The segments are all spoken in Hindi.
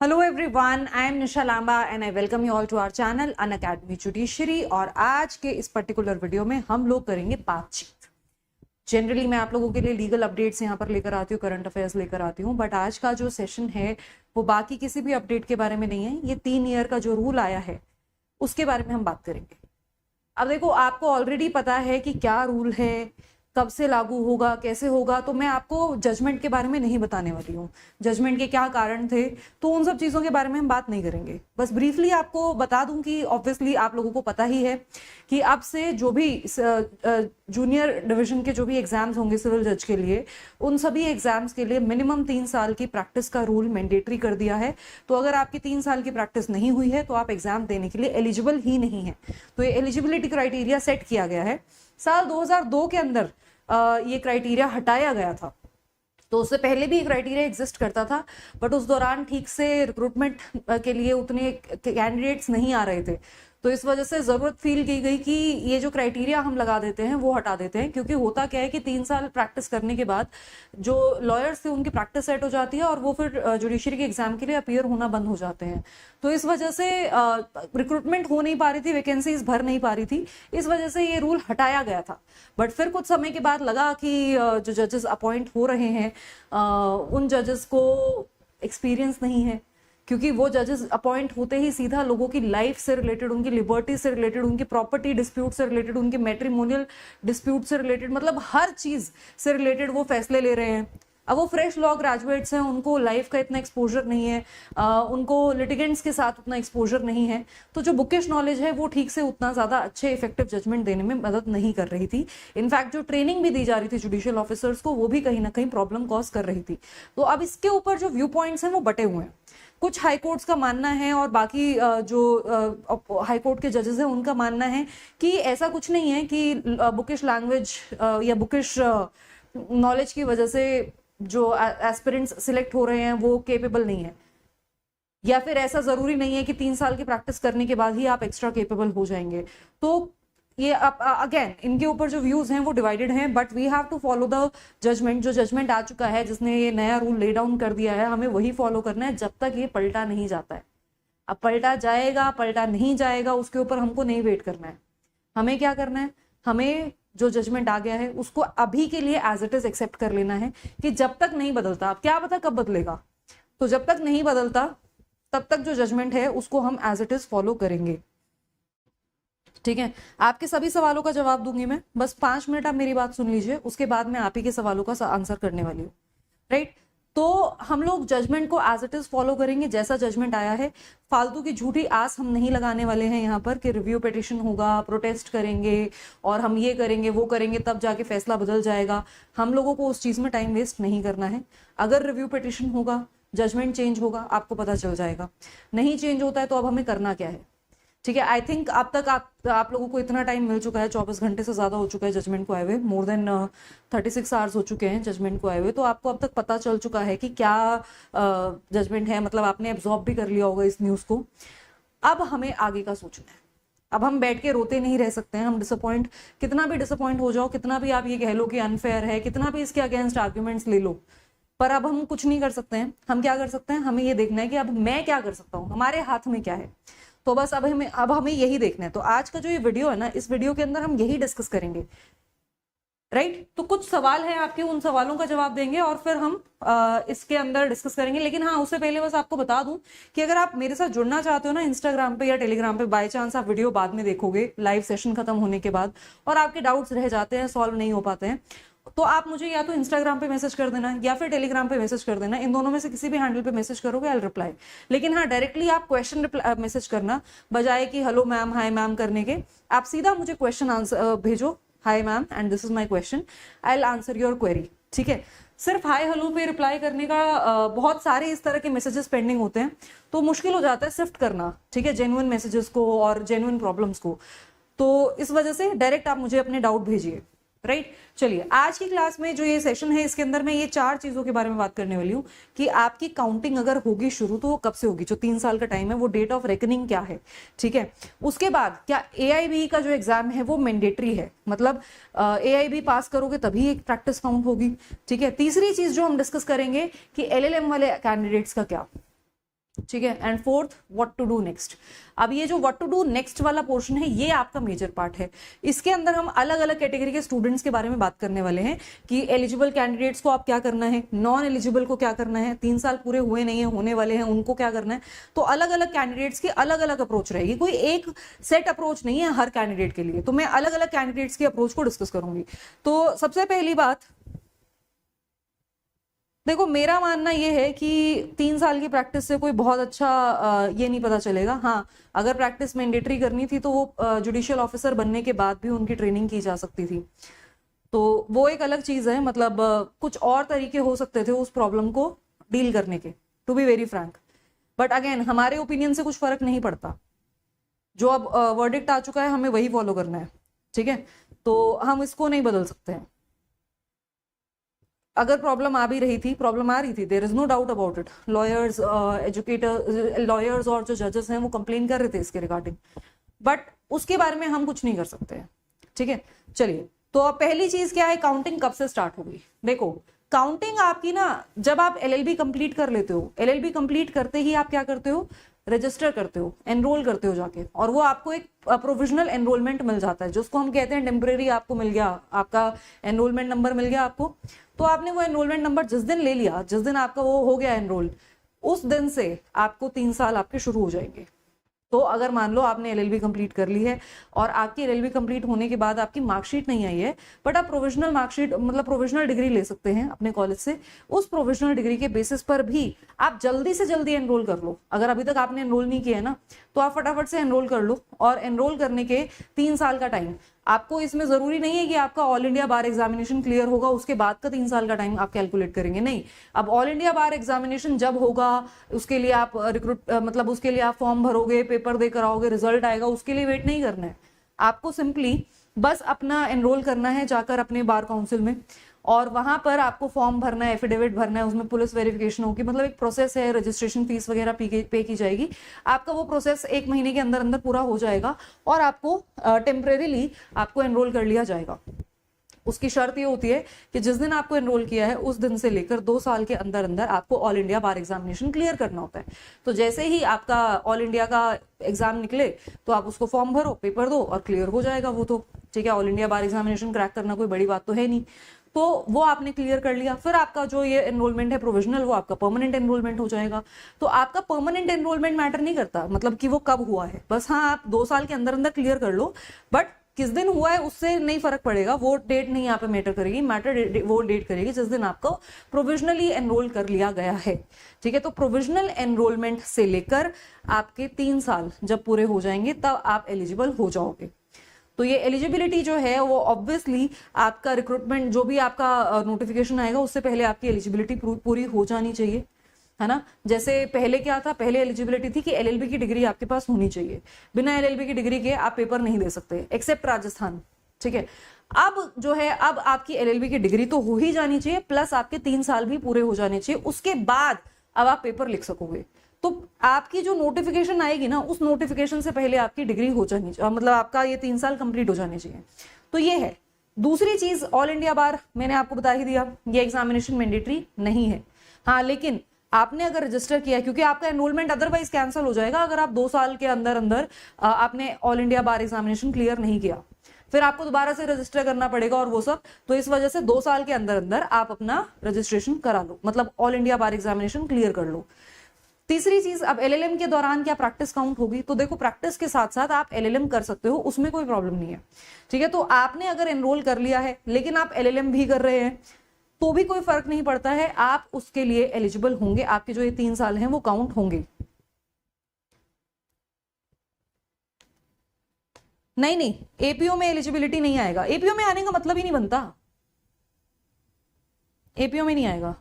Hello everyone, I am Nisha Lamba and I welcome you all to our channel Unacademy judiciary. और आज के इस पर्टिकुलर वीडियो में हम लोग करेंगे बातचीत। जनरली मैं आप लोगों के लिए लीगल अपडेट्स यहाँ पर लेकर आती हूँ, करंट अफेयर्स लेकर आती हूँ, बट आज का जो सेशन है वो बाकी किसी भी अपडेट के बारे में नहीं है। ये 3 ईयर का जो रूल आया है उसके बारे में हम बात करेंगे। अब देखो, आपको ऑलरेडी पता है कि क्या रूल है, कब से लागू होगा, कैसे होगा, तो मैं आपको जजमेंट के बारे में नहीं बताने वाली हूँ। जजमेंट के क्या कारण थे, तो उन सब चीज़ों के बारे में हम बात नहीं करेंगे। बस ब्रीफली आपको बता दूं कि ऑब्वियसली आप लोगों को पता ही है कि अब से जो भी जूनियर डिवीजन के जो भी एग्जाम्स होंगे सिविल जज के लिए, उन सभी एग्जाम्स के लिए मिनिमम 3 साल की प्रैक्टिस का रूल मैंडेटरी कर दिया है। तो अगर आपकी 3 साल की प्रैक्टिस नहीं हुई है तो आप एग्जाम देने के लिए एलिजिबल ही नहीं है। तो ये एलिजिबिलिटी क्राइटेरिया सेट किया गया है। साल 2002 के अंदर ये क्राइटेरिया हटाया गया था। तो उससे पहले भी क्राइटेरिया एग्जिस्ट करता था, बट उस दौरान ठीक से रिक्रूटमेंट के लिए उतने कैंडिडेट्स नहीं आ रहे थे। तो इस वजह से जरूरत फील की गई कि ये जो क्राइटेरिया हम लगा देते हैं वो हटा देते हैं, क्योंकि होता क्या है कि 3 साल प्रैक्टिस करने के बाद जो लॉयर्स थे उनकी प्रैक्टिस सेट हो जाती है और वो फिर जुडिशरी के एग्जाम के लिए अपीयर होना बंद हो जाते हैं। तो इस वजह से रिक्रूटमेंट हो नहीं पा रही थी, वैकेंसीज भर नहीं पा रही थी, इस वजह से ये रूल हटाया गया था। बट फिर कुछ समय के बाद लगा कि जो जजेस अपॉइंट हो रहे हैं उन जजेस को एक्सपीरियंस नहीं है, क्योंकि वो जजेस अपॉइंट होते ही सीधा लोगों की लाइफ से रिलेटेड, उनकी लिबर्टी से रिलेटेड, उनकी प्रॉपर्टी डिस्प्यूट से रिलेटेड, उनके मैट्रिमोनियल डिस्प्यूट से रिलेटेड, मतलब हर चीज से रिलेटेड वो फैसले ले रहे हैं। अब वो फ्रेश लॉ ग्रेजुएट्स हैं, उनको लाइफ का इतना एक्सपोजर नहीं है, उनको लिटिगेंट्स के साथ उतना एक्सपोजर नहीं है, तो जो बुकिश नॉलेज है वो ठीक से उतना ज़्यादा अच्छे इफेक्टिव जजमेंट देने में मदद नहीं कर रही थी। इनफैक्ट जो ट्रेनिंग भी दी जा रही थी जुडिशियल ऑफिसर्स को, वो भी कहीं ना कहीं प्रॉब्लम कॉज कर रही थी। तो अब इसके ऊपर जो व्यू पॉइंट्स हैं वो बटे हुए हैं। कुछ हाईकोर्ट्स का मानना है और बाकी जो हाईकोर्ट के जजेस हैं उनका मानना है कि ऐसा कुछ नहीं है कि बुकिश लैंग्वेज या बुकिश नॉलेज की वजह से जो एस्पिरेंट्स सिलेक्ट हो रहे हैं वो केपेबल नहीं है, या फिर ऐसा जरूरी नहीं है कि 3 साल की प्रैक्टिस करने के बाद ही आप एक्स्ट्रा केपेबल हो जाएंगे। तो ये अगेन इनके ऊपर जो व्यूज हैं वो डिवाइडेड हैं, but we have to follow the judgment. जो जजमेंट आ चुका है, जिसने ये नया रूल ले डाउन कर दिया है, हमें वही फॉलो करना है जब तक ये पलटा नहीं जाता है। अब पलटा जाएगा, पलटा नहीं जाएगा, उसके ऊपर हमको नहीं वेट करना है। हमें क्या करना है, हमें जो जजमेंट आ गया है उसको अभी के लिए एज इट इज एक्सेप्ट कर लेना है कि जब तक नहीं बदलता, अब क्या पता कब बदलेगा, तो जब तक नहीं बदलता तब तक जो जजमेंट है उसको हम एज इट इज फॉलो करेंगे। ठीक है, आपके सभी सवालों का जवाब दूंगी मैं, बस 5 मिनट आप मेरी बात सुन लीजिए, उसके बाद मैं आप ही के सवालों का आंसर करने वाली हूँ। राइट, तो हम लोग जजमेंट को एज इट इज फॉलो करेंगे जैसा जजमेंट आया है। फालतू की झूठी आस हम नहीं लगाने वाले हैं यहाँ पर कि रिव्यू पिटिशन होगा, प्रोटेस्ट करेंगे और हम ये करेंगे वो करेंगे तब जाके फैसला बदल जाएगा। हम लोगों को उस चीज में टाइम वेस्ट नहीं करना है। अगर रिव्यू पिटिशन होगा, जजमेंट चेंज होगा, आपको पता चल जाएगा। नहीं चेंज होता है तो अब हमें करना क्या है। ठीक है, आई थिंक अब तक आप लोगों को इतना टाइम मिल चुका है, 24 घंटे से ज्यादा हो चुका है जजमेंट को आए हुए, मोर देन 36 आवर्स हो चुके हैं जजमेंट को आए हुए। तो आपको अब तक पता चल चुका है कि क्या जजमेंट है, मतलब आपने एब्जॉर्ब भी कर लिया होगा इस न्यूज को। अब हमें आगे का सोचना है। अब हम बैठ के रोते नहीं रह सकते हैं। हम कितना भी डिसअपॉइंट हो जाओ, कितना भी आप ये कह लो कि अनफेयर है, कितना भी इसके अगेंस्ट आर्ग्यूमेंट्स ले लो, पर अब हम कुछ नहीं कर सकते हैं। हम क्या कर सकते हैं, हमें ये देखना है कि अब मैं क्या कर सकता हूँ, हमारे हाथ में क्या है। तो बस अब हमें यही देखना है। तो आज का जो ये वीडियो है ना, इस वीडियो के अंदर हम यही डिस्कस करेंगे। राइट, तो कुछ सवाल हैं आपके, उन सवालों का जवाब देंगे और फिर हम इसके अंदर डिस्कस करेंगे। लेकिन हाँ, उससे पहले बस आपको बता दूं कि अगर आप मेरे साथ जुड़ना चाहते हो ना इंस्टाग्राम पे या टेलीग्राम पे, बाय चांस आप वीडियो बाद में देखोगे लाइव सेशन खत्म होने के बाद और आपके डाउट्स रह जाते हैं, सॉल्व नहीं हो पाते हैं, तो आप मुझे या तो इंस्टाग्राम पे मैसेज कर देना या फिर टेलीग्राम पे मैसेज कर देना। इन दोनों में से किसी भी हैंडल पे मैसेज करोगे, आई विल रिप्लाई। लेकिन हाँ, डायरेक्टली आप क्वेश्चन मैसेज करना, बजाय कि हेलो मैम, हाय मैम करने के, आप सीधा मुझे क्वेश्चन आंसर भेजो, hi ma'am and this is my question, I will answer your query. ठीक है, सिर्फ हाय हेलो पे रिप्लाई करने का बहुत सारे इस तरह के मैसेजेस पेंडिंग होते हैं, तो मुश्किल हो जाता है सिफ्ट करना। ठीक है, जेन्युइन मैसेजेस को और जेन्युइन प्रॉब्लम्स को। तो इस वजह से डायरेक्ट आप मुझे अपने डाउट भेजिए। राइट, चलिए आज की क्लास में जो ये सेशन है इसके अंदर मैं ये 4 चीजों के बारे में बात करने वाली हूँ कि आपकी काउंटिंग अगर होगी शुरू तो वो कब से होगी, जो 3 साल का टाइम है, वो डेट ऑफ रेकनिंग क्या है। ठीक है, उसके बाद क्या AIB का जो एग्जाम है वो मैंडेटरी है, मतलब AIB पास करोगे तभी एक प्रैक्टिस काउंट होगी। ठीक है, तीसरी चीज जो हम डिस्कस करेंगे कि LLM वाले कैंडिडेट्स का क्या, ठीक है। And fourth, what to do next. अब ये जो व्हाट टू डू नेक्स्ट वाला पोर्शन है ये आपका मेजर पार्ट है। इसके अंदर हम अलग अलग कैटेगरी के स्टूडेंट्स के बारे में बात करने वाले हैं कि एलिजिबल कैंडिडेट्स को आप क्या करना है, नॉन एलिजिबल को क्या करना है, 3 साल पूरे हुए नहीं है, होने वाले हैं, उनको क्या करना है। तो अलग अलग कैंडिडेट्स की अलग अलग अप्रोच रहेगी, कोई एक सेट अप्रोच नहीं है हर कैंडिडेट के लिए। तो मैं अलग अलग कैंडिडेट्स की अप्रोच को डिस्कस करूंगी। तो सबसे पहली बात देखो, मेरा मानना ये है कि 3 साल की प्रैक्टिस से कोई बहुत अच्छा ये नहीं पता चलेगा। हाँ, अगर प्रैक्टिस मैंडेटरी करनी थी तो वो जुडिशियल ऑफिसर बनने के बाद भी उनकी ट्रेनिंग की जा सकती थी, तो वो एक अलग चीज है। मतलब कुछ और तरीके हो सकते थे उस प्रॉब्लम को डील करने के, to be very frank. But again हमारे ओपिनियन से कुछ फर्क नहीं पड़ता। जो अब वर्डिक्ट आ चुका है हमें वही फॉलो करना है, ठीक है। तो हम इसको नहीं बदल सकते हैं। अगर प्रॉब्लम आ भी रही थी, प्रॉब्लम आ रही थी, there is no doubt about it. Lawyers, educator, lawyers और जो जजेस हैं वो कंप्लेन कर रहे थे इसके रिगार्डिंग, बट उसके बारे में हम कुछ नहीं कर सकते हैं, ठीक है। चलिए, तो अब पहली चीज क्या है, काउंटिंग कब से स्टार्ट होगी। देखो, काउंटिंग आपकी ना, जब आप एलएलबी कंप्लीट कर लेते हो, एलएलबी कंप्लीट करते ही आप क्या करते हो, रजिस्टर करते हो, एनरोल करते हो जाके, और वो आपको एक प्रोविजनल एनरोलमेंट मिल जाता है, जिसको हम कहते हैं टेम्परेरी। आपको मिल गया, आपका एनरोलमेंट नंबर मिल गया आपको। तो आपने वो एनरोलमेंट नंबर जिस दिन ले लिया, जिस दिन आपका वो हो गया एनरोल, उस दिन से आपको 3 साल आपके शुरू हो जाएंगे। तो अगर मान लो आपने एलएलबी कंप्लीट कर ली है और आपकी एलएलबी कंप्लीट होने के बाद आपकी मार्कशीट नहीं आई है, बट आप प्रोविजनल मार्कशीट मतलब प्रोविजनल डिग्री ले सकते हैं अपने कॉलेज से। उस प्रोविजनल डिग्री के बेसिस पर भी आप जल्दी से जल्दी एनरोल कर लो। अगर अभी तक आपने एनरोल नहीं किया है ना, तो आप फटाफट से एनरोल कर लो। और एनरोल करने के 3 साल का टाइम आपको, इसमें जरूरी नहीं है कि आपका ऑल इंडिया बार एग्जामिनेशन क्लियर होगा उसके बाद का 3 साल का टाइम आप कैलकुलेट करेंगे, नहीं। अब ऑल इंडिया बार एग्जामिनेशन जब होगा, उसके लिए आप मतलब उसके लिए आप फॉर्म भरोगे, पेपर देकर आओगे, रिजल्ट आएगा, उसके लिए वेट नहीं करना है। आपको सिंपली बस अपना एनरोल करना है जाकर अपने बार काउंसिल में, और वहां पर आपको फॉर्म भरना है, एफिडेविट भरना है, उसमें पुलिस वेरिफिकेशन होगी, मतलब एक प्रोसेस है, रजिस्ट्रेशन फीस वगैरह पे की जाएगी। आपका वो प्रोसेस 1 महीने के अंदर अंदर पूरा हो जाएगा और आपको टेम्परेरीली आपको एनरोल कर लिया जाएगा। उसकी शर्त ये होती है कि जिस दिन आपको एनरोल किया है उस दिन से लेकर 2 साल के अंदर अंदर आपको ऑल इंडिया बार एग्जामिनेशन क्लियर करना होता है। तो जैसे ही आपका ऑल इंडिया का एग्जाम निकले तो आप उसको फॉर्म भरो, पेपर दो और क्लियर हो जाएगा वो तो, ठीक है। ऑल इंडिया बार एग्जामिनेशन क्रैक करना कोई बड़ी बात तो है नहीं। तो वो आपने क्लियर कर लिया, फिर आपका जो ये एनरोलमेंट है प्रोविजनल, वो आपका परमानेंट एनरोलमेंट हो जाएगा। तो आपका परमानेंट एनरोलमेंट मैटर नहीं करता, मतलब कि वो कब हुआ है, बस हाँ आप 2 साल के अंदर अंदर क्लियर कर लो, बट किस दिन हुआ है उससे नहीं फर्क पड़ेगा। वो डेट नहीं यहाँ पे मैटर करेगी, मैटर वो डेट करेगी जिस दिन आपको प्रोविजनली एनरोल कर लिया गया है, ठीक है। तो प्रोविजनल एनरोलमेंट से लेकर आपके 3 साल जब पूरे हो जाएंगे तब आप एलिजिबल हो जाओगे। तो ये एलिजिबिलिटी जो है वो ऑब्वियसली आपका रिक्रूटमेंट जो भी आपका नोटिफिकेशन आएगा उससे पहले आपकी एलिजिबिलिटी पूरी हो जानी चाहिए, है ना। जैसे पहले क्या था, पहले एलिजिबिलिटी थी कि एलएलबी की डिग्री आपके पास होनी चाहिए, बिना एलएलबी की डिग्री के आप पेपर नहीं दे सकते, एक्सेप्ट राजस्थान, ठीक है। अब जो है, अब आपकी एलएलबी की डिग्री तो हो ही जानी चाहिए, प्लस आपके 3 साल भी पूरे हो जाने चाहिए, उसके बाद अब आप पेपर लिख सकोगे। तो आपकी जो नोटिफिकेशन आएगी ना, उस नोटिफिकेशन से पहले आपकी डिग्री हो जानी चाहिए, मतलब आपका ये 3 साल कंप्लीट हो जाने चाहिए। तो ये है। दूसरी चीज, ऑल इंडिया बार मैंने आपको बता ही दिया, ये एग्जामिनेशन मैंडेटरी नहीं है। हाँ, लेकिन आपने अगर रजिस्टर किया, क्योंकि आपका एनरोलमेंट अदरवाइज कैंसिल हो जाएगा अगर आप 2 साल के अंदर अंदर आपने ऑल इंडिया बार एग्जामिनेशन क्लियर नहीं किया, फिर आपको दोबारा से रजिस्टर करना पड़ेगा और वो सब। तो इस वजह से 2 साल के अंदर अंदर आप अपना रजिस्ट्रेशन करा लो, मतलब ऑल इंडिया बार एग्जामिनेशन क्लियर कर लो। तीसरी चीज, अब एलएलएम के दौरान क्या प्रैक्टिस काउंट होगी, तो देखो प्रैक्टिस के साथ साथ आप एलएलएम कर सकते हो, उसमें कोई प्रॉब्लम नहीं है, ठीक है। तो आपने अगर एनरोल कर लिया है लेकिन आप एलएलएम भी कर रहे हैं तो भी कोई फर्क नहीं पड़ता है, आप उसके लिए एलिजिबल होंगे, आपके जो ये 3 साल हैं वो काउंट होंगे। नहीं नहीं, एपीओ में एलिजिबिलिटी नहीं आएगा, एपीओ में आने का मतलब ही नहीं बनता, एपीओ में नहीं आएगा।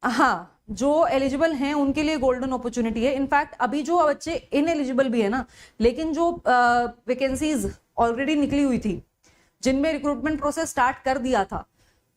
हाँ, जो एलिजिबल हैं उनके लिए गोल्डन अपॉर्चुनिटी है। इनफैक्ट अभी जो बच्चे इन एलिजिबल भी है ना, लेकिन जो वैकेंसीज ऑलरेडी निकली हुई थी, जिनमें रिक्रूटमेंट प्रोसेस स्टार्ट कर दिया था,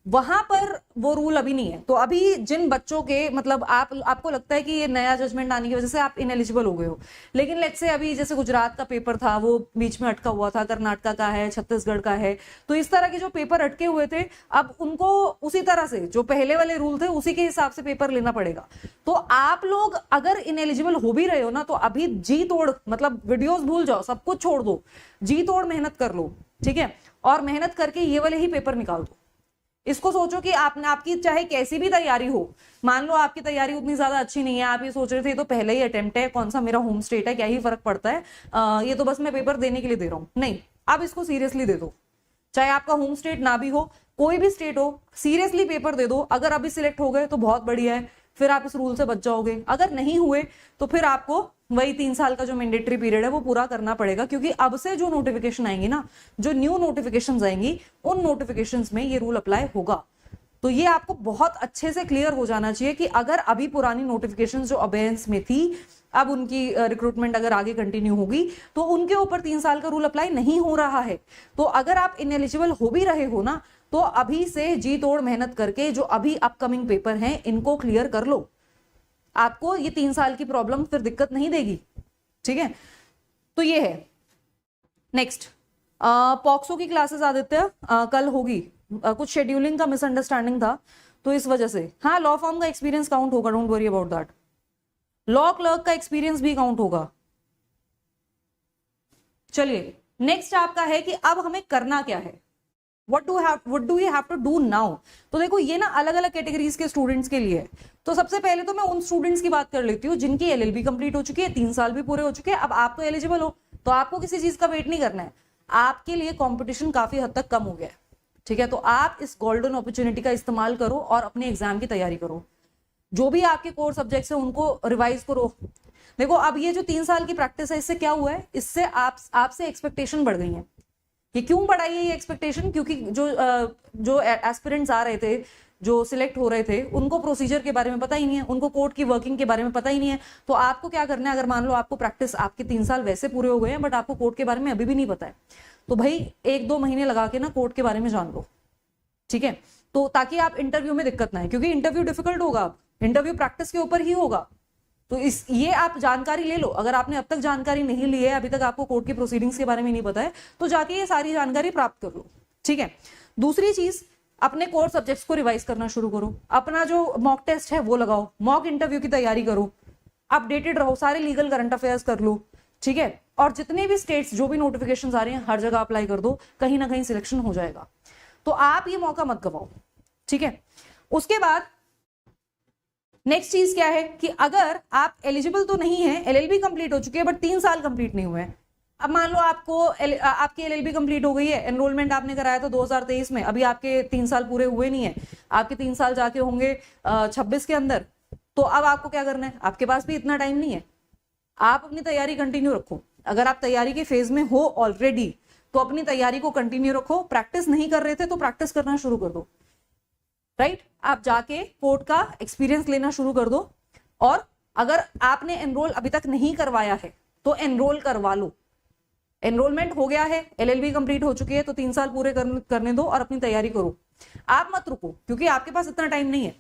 वहां पर वो रूल अभी नहीं है। तो अभी जिन बच्चों के मतलब आपको लगता है कि ये नया जजमेंट आने की वजह से आप इनएलिजिबल हो गए हो, लेकिन लेट्स से अभी जैसे गुजरात का पेपर था वो बीच में अटका हुआ था, कर्नाटक का है, छत्तीसगढ़ का है, तो इस तरह के जो पेपर अटके हुए थे अब उनको उसी तरह से जो पहले वाले रूल थे उसी के हिसाब से पेपर लेना पड़ेगा। तो आप लोग अगर इनएलिजिबल हो भी रहे हो ना, तो अभी जी तोड़ मतलब वीडियोस भूल जाओ, सब कुछ छोड़ दो, जी तोड़ मेहनत कर लो, ठीक है, और मेहनत करके ये वाले ही पेपर निकाल दो। इसको सोचो कि आपने आपकी चाहे कैसी भी तैयारी हो, मान लो आपकी तैयारी उतनी ज्यादा अच्छी नहीं है, आप ये सोच रहे थे तो पहले ही अटेम्प्ट है, कौन सा मेरा होम स्टेट है, क्या ही फर्क पड़ता है, ये तो बस मैं पेपर देने के लिए दे रहा हूं, नहीं, आप इसको सीरियसली दे दो। चाहे आपका होम स्टेट ना भी हो, कोई भी स्टेट हो, सीरियसली पेपर दे दो। अगर अभी सिलेक्ट हो गए तो बहुत बढ़िया है, फिर आप इस रूल से बच जाओगे। अगर नहीं हुए तो फिर आपको वही 3 साल का जो मैंडेटरी पीरियड है वो पूरा करना पड़ेगा, क्योंकि अब से जो नोटिफिकेशन आएंगी ना, जो न्यू नोटिफिकेशंस आएंगी, उन नोटिफिकेशंस में ये रूल अप्लाई होगा। तो ये आपको बहुत अच्छे से क्लियर हो जाना चाहिए कि अगर अभी पुरानी नोटिफिकेशंस जो अबेयंस में थी, अब उनकी रिक्रूटमेंट अगर आगे कंटिन्यू होगी तो उनके ऊपर 3 साल का रूल अप्लाई नहीं हो रहा है। तो अगर आप इनएलिजिबल हो भी रहे हो ना, तो अभी से जी तोड़ मेहनत करके जो अभी अपकमिंग पेपर हैं इनको क्लियर कर लो, आपको ये 3 साल की प्रॉब्लम फिर दिक्कत नहीं देगी, ठीक है। तो ये है। नेक्स्ट, पॉक्सो की क्लासेस आदित्य कल होगी, कुछ शेड्यूलिंग का मिसअंडरस्टैंडिंग था तो इस वजह से। हाँ, लॉ फॉर्म का एक्सपीरियंस काउंट होगा, don't worry about that. Law clerk का एक्सपीरियंस भी काउंट होगा। चलिए, नेक्स्ट आपका है कि अब हमें करना क्या है, what do we have to do now। तो देखो ये ना अलग अलग कैटेगरीज के स्टूडेंट्स के लिए है। तो सबसे पहले तो मैं उन स्टूडेंट्स की बात कर लेती हूँ जिनकी एलएलबी कंप्लीट हो चुकी है, 3 साल भी पूरे हो चुके हैं, अब आप तो एलिजिबल हो, तो आपको किसी चीज का वेट नहीं करना है, आपके लिए कॉम्पिटिशन काफी हद तक कम हो गया है, ठीक है। तो आप इस गोल्डन अपॉर्चुनिटी का इस्तेमाल करो और अपने एग्जाम की तैयारी करो, जो भी आपके कोर सब्जेक्ट्स हैं उनको रिवाइज करो। देखो अब ये जो 3 साल की प्रैक्टिस है, इससे क्या हुआ है, इससे आपसे एक्सपेक्टेशन बढ़ गई है। ये क्यों बढ़ाई है ये एक्सपेक्टेशन, क्योंकि जो एस्पिरेंट्स आ रहे थे, जो सिलेक्ट हो रहे थे, उनको प्रोसीजर के बारे में पता ही नहीं है, उनको कोर्ट की वर्किंग के बारे में पता ही नहीं है। तो आपको क्या करना है, अगर मान लो आपको प्रैक्टिस, आपके 3 साल वैसे पूरे हो गए हैं बट आपको कोर्ट के बारे में अभी भी नहीं पता है, तो भाई 1-2 महीने लगा के ना कोर्ट के बारे में जान लो, ठीक है। तो ताकि आप इंटरव्यू में दिक्कत ना है, क्योंकि इंटरव्यू डिफिकल्ट होगा, इंटरव्यू प्रैक्टिस के ऊपर ही होगा। तो ये आप जानकारी ले लो। अगर आपने अब तक जानकारी नहीं ली है, अभी तक आपको कोर्ट की प्रोसीडिंग्स के बारे में नहीं पता है, तो जाके ये सारी जानकारी प्राप्त कर लो, ठीक है। दूसरी चीज, अपने कोर सब्जेक्ट्स को रिवाइज करना शुरू करो, अपना जो मॉक टेस्ट है वो लगाओ, मॉक इंटरव्यू की तैयारी करो, अपडेटेड रहो, सारे लीगल करंट अफेयर्स कर लो, ठीक है। और जितने भी स्टेट्स जो भी नोटिफिकेशन आ रहे हैं हर जगह अप्लाई कर दो, कहीं ना कहीं सिलेक्शन हो जाएगा। तो आप ये मौका मत गवाओ, ठीक है। उसके बाद नेक्स्ट चीज क्या है कि अगर आप एलिजिबल तो नहीं है, एलएलबी कंप्लीट हो चुकी है बट 3 साल कंप्लीट नहीं हुए हैं। अब मान लो आपकी एलएलबी कंप्लीट हो गई है, एनरोलमेंट आपने कराया था 2023 में, अभी आपके 3 साल पूरे हुए नहीं है, आपके 3 साल जाके होंगे 26 के अंदर। तो अब आपको क्या करना है, आपके पास भी इतना टाइम नहीं है, आप अपनी तैयारी कंटिन्यू रखो। अगर आप तैयारी के फेज में हो ऑलरेडी तो अपनी तैयारी को कंटिन्यू रखो, प्रैक्टिस नहीं कर रहे थे तो प्रैक्टिस करना शुरू कर दो, राइट। आप जाके कोर्ट का एक्सपीरियंस लेना शुरू कर दो, और अगर आपने एनरोल अभी तक नहीं करवाया है तो एनरोल करवा लो। एनरोलमेंट हो गया है, एलएलबी कंप्लीट हो चुकी है, तो 3 साल पूरे करने दो और अपनी तैयारी करो, आप मत रुको, क्योंकि आपके पास इतना टाइम नहीं है।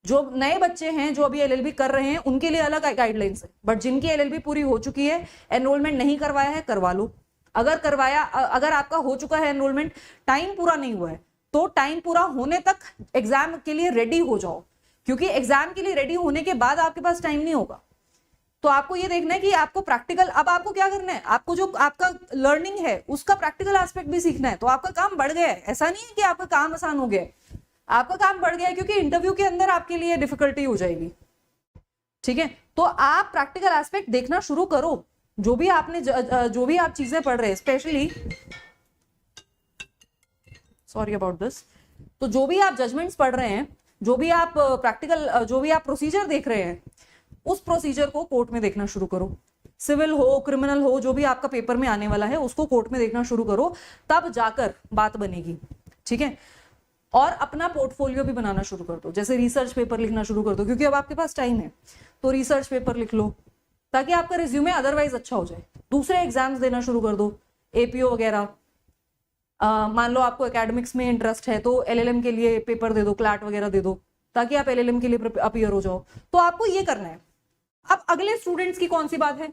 जो नए बच्चे हैं जो अभी एलएलबी कर रहे हैं उनके लिए अलग गाइडलाइंस है, बट जिनकी एलएलबी पूरी हो चुकी है, एनरोलमेंट नहीं करवाया है, करवा लो। अगर आपका हो चुका है एनरोलमेंट, टाइम पूरा नहीं हुआ है, तो टाइम पूरा होने तक एग्जाम के लिए रेडी हो जाओ, क्योंकि एग्जाम के लिए रेडी होने के बाद आपके पास टाइम नहीं होगा। तो आपको ये देखना है कि आपको प्रैक्टिकल, अब आपको क्या करना है, आपको जो आपका लर्निंग है उसका प्रैक्टिकल एस्पेक्ट भी सीखना है। तो आपका काम बढ़ गया है, ऐसा नहीं है कि आपका काम आसान हो गया है, आपका काम बढ़ गया है, क्योंकि इंटरव्यू के अंदर आपके लिए डिफिकल्टी हो जाएगी, ठीक है। तो आप प्रैक्टिकल एस्पेक्ट देखना शुरू करो, जो भी आप चीजें पढ़ रहे हैं, स्पेशली सॉरी अबाउट दिस, तो जो भी आप जजमेंट्स पढ़ रहे हैं, जो भी आप प्रोसीजर देख रहे हैं, उस प्रोसीजर को कोर्ट में देखना शुरू करो। सिविल हो, क्रिमिनल हो, जो भी आपका पेपर में आने वाला है उसको कोर्ट में देखना शुरू करो, तब जाकर बात बनेगी, ठीक है। और अपना पोर्टफोलियो भी बनाना शुरू कर दो, जैसे रिसर्च पेपर लिखना शुरू कर दो, क्योंकि अब आपके पास टाइम है, तो रिसर्च पेपर लिख लो ताकि आपका रिज्यूमे अदरवाइज अच्छा हो जाए। दूसरे एग्जाम्स देना शुरू कर दो, एपीओ वगैरह, मान लो आपको एकेडमिक्स में इंटरेस्ट है तो एलएलएम के लिए पेपर दे दो, क्लैट वगैरह दे दो, ताकि आप एलएलएम के लिए अपीयर हो जाओ। तो आपको ये करना है। अब अगले स्टूडेंट्स की कौन सी बात है,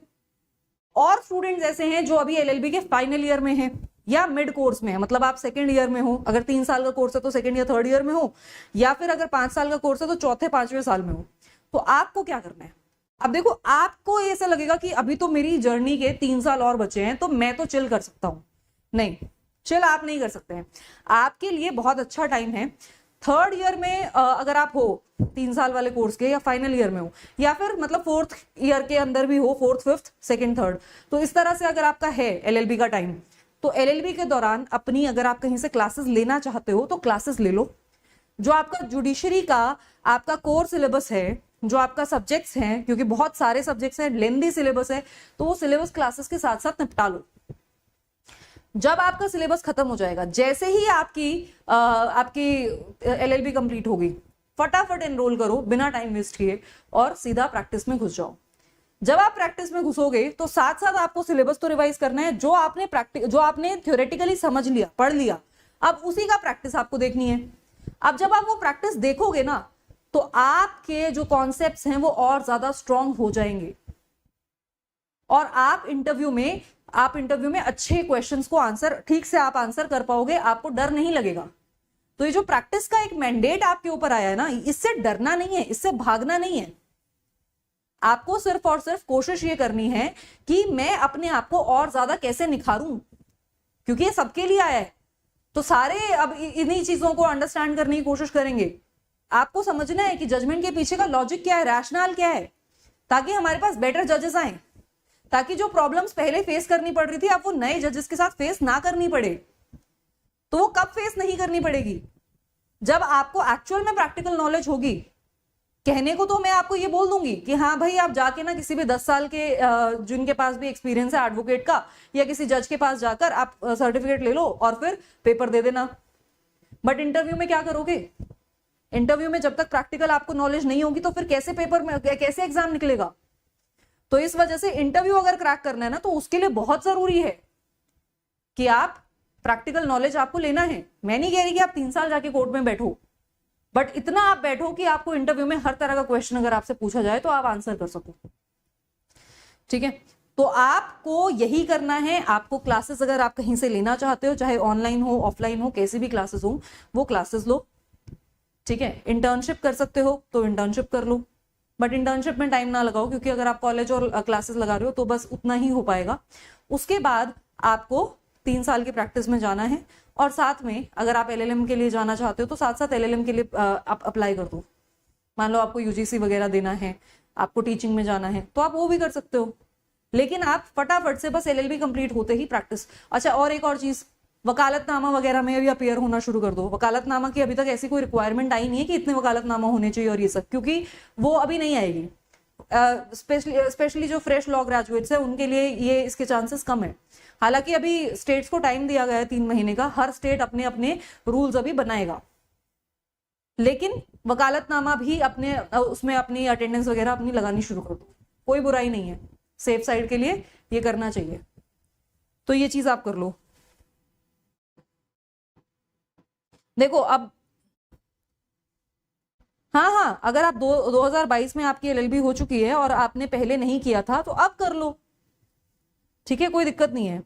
और स्टूडेंट्स ऐसे हैं जो अभी एलएलबी के फाइनल ईयर में हैं या मिड कोर्स में है, मतलब आप सेकंड ईयर में हो, अगर 3 साल का कोर्स है तो सेकंड या थर्ड ईयर में हो, या फिर अगर 5 साल का कोर्स है तो चौथे 5वें साल में हो। तो आपको क्या करना है, अब देखो आपको ऐसा लगेगा कि अभी तो मेरी जर्नी के 3 साल और बचे हैं तो मैं तो चिल कर सकता हूं। नहीं, चिल आप नहीं कर सकते हैं, आपके लिए बहुत अच्छा टाइम है। थर्ड ईयर में अगर आप हो 3 साल वाले कोर्स के, या फाइनल ईयर में हो, या फिर मतलब फोर्थ ईयर के अंदर भी हो, फोर्थ फिफ्थ सेकंड थर्ड, तो इस तरह से अगर आपका है एलएलबी का टाइम, तो एलएलबी के दौरान अपनी अगर आप कहीं से क्लासेस लेना चाहते हो तो क्लासेस ले लो। जो आपका जुडिशरी का आपका कोर सिलेबस है, जो आपका सब्जेक्ट्स हैं, क्योंकि बहुत सारे सब्जेक्ट्स हैं, लेंदी सिलेबस है, तो वो सिलेबस क्लासेस के साथ साथ निपटा लो। जब आपका सिलेबस खत्म हो जाएगा, जैसे ही आपकी एलएलबी कंप्लीट होगी, फटाफट एनरोल करो बिना टाइम वेस्ट किए और सीधा प्रैक्टिस में घुस जाओ। जब आप प्रैक्टिस में घुसोगे तो साथ साथ आपको सिलेबस तो रिवाइज करना है, जो आपने थ्योरेटिकली समझ लिया, पढ़ लिया, अब उसी का प्रैक्टिस आपको देखनी है। अब जब आप वो प्रैक्टिस देखोगे ना, तो आपके जो कॉन्सेप्ट्स हैं वो और ज्यादा स्ट्रांग हो जाएंगे, और आप इंटरव्यू में अच्छे क्वेश्चंस को ठीक से आप आंसर कर पाओगे, आपको डर नहीं लगेगा। तो ये जो प्रैक्टिस का एक मैंडेट आपके ऊपर आया है ना, इससे डरना नहीं है, इससे भागना नहीं है। आपको सिर्फ और सिर्फ कोशिश ये करनी है कि मैं अपने आप को और ज्यादा कैसे निखारूं, क्योंकि ये सबके लिए आया है। तो सारे अब इन्हीं चीजों को अंडरस्टैंड करने की कोशिश करेंगे। आपको समझना है कि जजमेंट के पीछे का लॉजिक क्या है, रैशनल क्या है, ताकि हमारे पास बेटर जजेस आए, ताकि जो प्रॉब्लम्स पहले फेस करनी पड़ रही थी अब वो नए जजेस के साथ फेस ना करनी पड़े। तो वो कब फेस नहीं करनी पड़ेगी, जब आपको एक्चुअल में प्रैक्टिकल नॉलेज होगी। कहने को तो मैं आपको ये बोल दूंगी कि हाँ भाई, आप जाके ना किसी भी 10 साल के जिनके पास भी एक्सपीरियंस है एडवोकेट का, या किसी जज के पास जाकर आप सर्टिफिकेट ले लो और फिर पेपर दे देना। बट इंटरव्यू में क्या करोगे, इंटरव्यू में जब तक प्रैक्टिकल आपको नॉलेज नहीं होगी तो फिर कैसे पेपर में, कैसे एग्जाम निकलेगा। तो इस वजह से इंटरव्यू अगर क्रैक करना है ना, तो उसके लिए बहुत जरूरी है कि आप प्रैक्टिकल नॉलेज आपको लेना है। मैं नहीं कह रही कि आप 3 साल जाके कोर्ट में बैठो, बट इतना आप बैठो कि आपको इंटरव्यू में हर तरह का क्वेश्चन अगर आपसे पूछा जाए तो आप आंसर कर सको। ठीक है, तो आपको यही करना है। आपको क्लासेस अगर आप कहीं से लेना चाहते हो, चाहे ऑनलाइन हो ऑफलाइन हो, कैसी भी क्लासेस हो, वो क्लासेस लो। ठीक है, इंटर्नशिप कर सकते हो तो इंटर्नशिप कर लो, बट इंटर्नशिप में टाइम ना लगाओ, क्योंकि अगर आप कॉलेज और क्लासेस लगा रहे हो तो बस उतना ही हो पाएगा। उसके बाद आपको 3 साल की प्रैक्टिस में जाना है, और साथ में अगर आप एलएलएम के लिए जाना चाहते हो तो साथ साथ एलएलएम के लिए आप अप्लाई कर दो। मान लो आपको यूजीसी वगैरह देना है, आपको टीचिंग में जाना है, तो आप वो भी कर सकते हो। लेकिन आप फटाफट से बस एलएलबी कंप्लीट होते ही प्रैक्टिस। अच्छा, और एक और चीज, वकालतनामा वगैरह में भी अपियर होना शुरू कर दो। वकालतनामा की अभी तक ऐसी कोई रिक्वायरमेंट आई नहीं है कि इतने वकालतनामा होने चाहिए और ये सब, क्योंकि वो अभी नहीं आएगी। स्पेशली जो फ्रेश लॉ ग्रेजुएट्स है उनके लिए ये इसके चांसेस कम है। हालांकि अभी स्टेट्स को टाइम दिया गया है 3 महीने का, हर स्टेट अपने अपने रूल्स अभी बनाएगा, लेकिन वकालतनामा भी अपने उसमें अपनी अटेंडेंस वगैरह अपनी लगानी शुरू कर दो, कोई बुराई नहीं है, सेफ साइड के लिए ये करना चाहिए। तो ये चीज आप कर लो। देखो अब, हाँ हाँ, अगर आप 2022 में आपकी एलएलबी हो चुकी है और आपने पहले नहीं किया था तो अब कर लो, ठीक है, कोई दिक्कत नहीं है।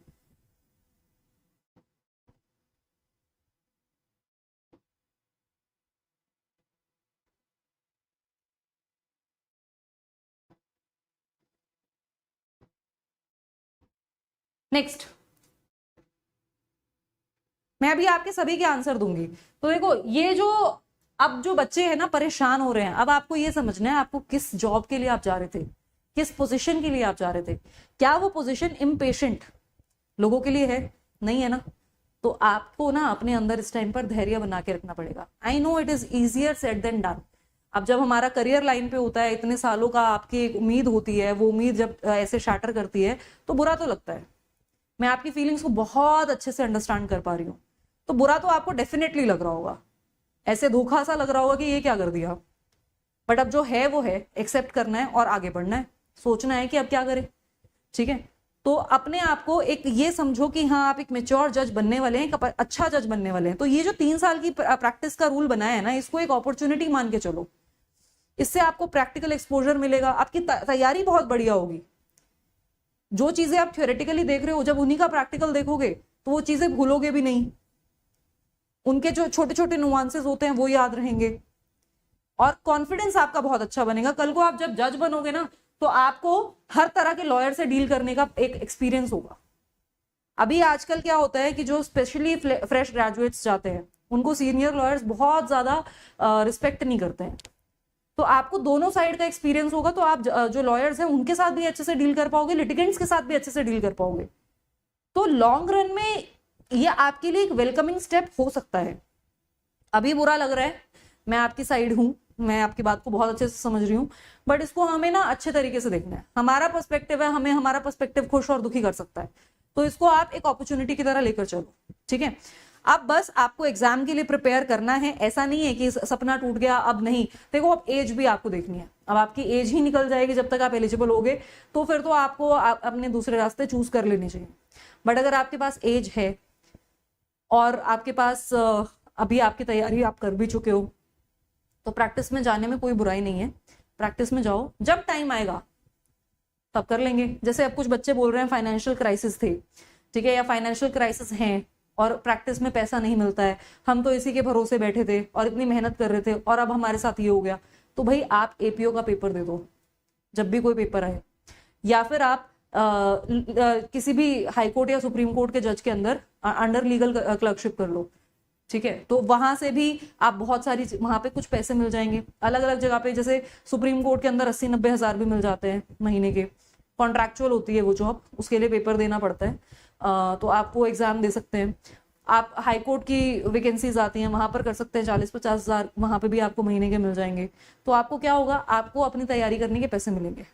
नेक्स्ट, मैं अभी आपके सभी के आंसर दूंगी। तो देखो, ये जो अब जो बच्चे हैं ना परेशान हो रहे हैं, अब आपको ये समझना है आपको किस जॉब के लिए आप जा रहे थे, किस पोजीशन के लिए आप जा रहे थे। क्या वो पोजीशन इम्पेशेंट लोगों के लिए है? नहीं है ना। तो आपको ना अपने अंदर इस टाइम पर धैर्य बना के रखना पड़ेगा। I know it is easier said than done. अब जब हमारा करियर लाइन पे होता है, इतने सालों का आपकी एक उम्मीद होती है, वो उम्मीद जब ऐसे शैटर करती है तो बुरा तो लगता है। मैं आपकी फीलिंग्स को बहुत अच्छे से अंडरस्टैंड कर पा रही हूँ। तो बुरा तो आपको डेफिनेटली लग रहा होगा, ऐसे धोखा सा लग रहा होगा कि ये क्या कर दिया। बट अब जो है वो है, एक्सेप्ट करना है और आगे बढ़ना है, सोचना है कि अब क्या करें। ठीक है, तो अपने आप को एक ये समझो कि हाँ आप एक मेच्योर जज बनने वाले हैं, एक अच्छा जज बनने वाले हैं। तो ये जो 3 साल की प्रैक्टिस का रूल बनाया है ना, इसको एक अपॉर्चुनिटी मान के चलो। इससे आपको प्रैक्टिकल एक्सपोजर मिलेगा, आपकी तैयारी बहुत बढ़िया होगी। जो चीजें आप थ्योरेटिकली देख रहे हो, जब उन्हीं का प्रैक्टिकल देखोगे तो वो चीजें भूलोगे भी नहीं, उनके जो छोटे छोटे नुआंसेस होते हैं वो याद रहेंगे, और कॉन्फिडेंस आपका बहुत अच्छा बनेगा। कल को आप जब जज बनोगे ना, तो आपको हर तरह के लॉयर से डील करने का एक एक्सपीरियंस होगा। अभी आजकल क्या होता है कि जो स्पेशली फ्रेश ग्रेजुएट्स जाते हैं, उनको सीनियर लॉयर्स बहुत ज्यादा रिस्पेक्ट नहीं करते हैं। तो आपको दोनों साइड का एक्सपीरियंस होगा, तो आप जो लॉयर्स हैं उनके साथ भी अच्छे से डील कर पाओगे, लिटिगेंट्स के साथ भी अच्छे से डील कर पाओगे। तो लॉन्ग रन में ये आपके लिए एक वेलकमिंग स्टेप हो सकता है। अभी बुरा लग रहा है, मैं आपकी साइड हूं, मैं आपकी बात को बहुत अच्छे से समझ रही हूं, बट इसको हमें ना अच्छे तरीके से देखना है। हमारा पर्सपेक्टिव है, हमें हमारा पर्सपेक्टिव खुश और दुखी कर सकता है, तो इसको आप एक अपॉर्चुनिटी की तरह लेकर चलो, ठीक है। अब बस आपको एग्जाम के लिए प्रिपेयर करना है। ऐसा नहीं है कि सपना टूट गया अब नहीं। देखो, अब एज भी आपको देखनी है। अब आपकी एज ही निकल जाएगी जब तक आप एलिजिबल होगे, तो फिर तो आपको अपने दूसरे रास्ते चूज कर लेने चाहिए। बट अगर आपके पास एज है और आपके पास अभी आपकी तैयारी आप कर भी चुके हो, तो प्रैक्टिस में जाने में कोई बुराई नहीं है। प्रैक्टिस में जाओ, जब टाइम आएगा तब कर लेंगे। जैसे अब कुछ बच्चे बोल रहे हैं फाइनेंशियल क्राइसिस थे, ठीक है, या फाइनेंशियल क्राइसिस हैं और प्रैक्टिस में पैसा नहीं मिलता है, हम तो इसी के भरोसे बैठे थे और इतनी मेहनत कर रहे थे और अब हमारे साथ ये हो गया। तो भाई आप एपीओ का पेपर दे दो जब भी कोई पेपर आए, या फिर आप किसी भी हाई कोर्ट या सुप्रीम कोर्ट के जज के अंडर लीगल क्लर्कशिप कर लो, ठीक है। तो वहां से भी आप बहुत सारी, वहां पे कुछ पैसे मिल जाएंगे अलग अलग जगह पे। जैसे सुप्रीम कोर्ट के अंदर 80-90 हजार भी मिल जाते हैं महीने के। कॉन्ट्रैक्चुअल होती है वो जॉब, उसके लिए पेपर देना पड़ता है, तो आप वो एग्जाम दे सकते हैं। आप हाई कोर्ट की वैकेंसीज आती हैं, वहां पर कर सकते हैं, 40-50 हजार वहां पे भी आपको महीने के मिल जाएंगे। तो आपको क्या होगा, आपको अपनी तैयारी करने के पैसे मिलेंगे।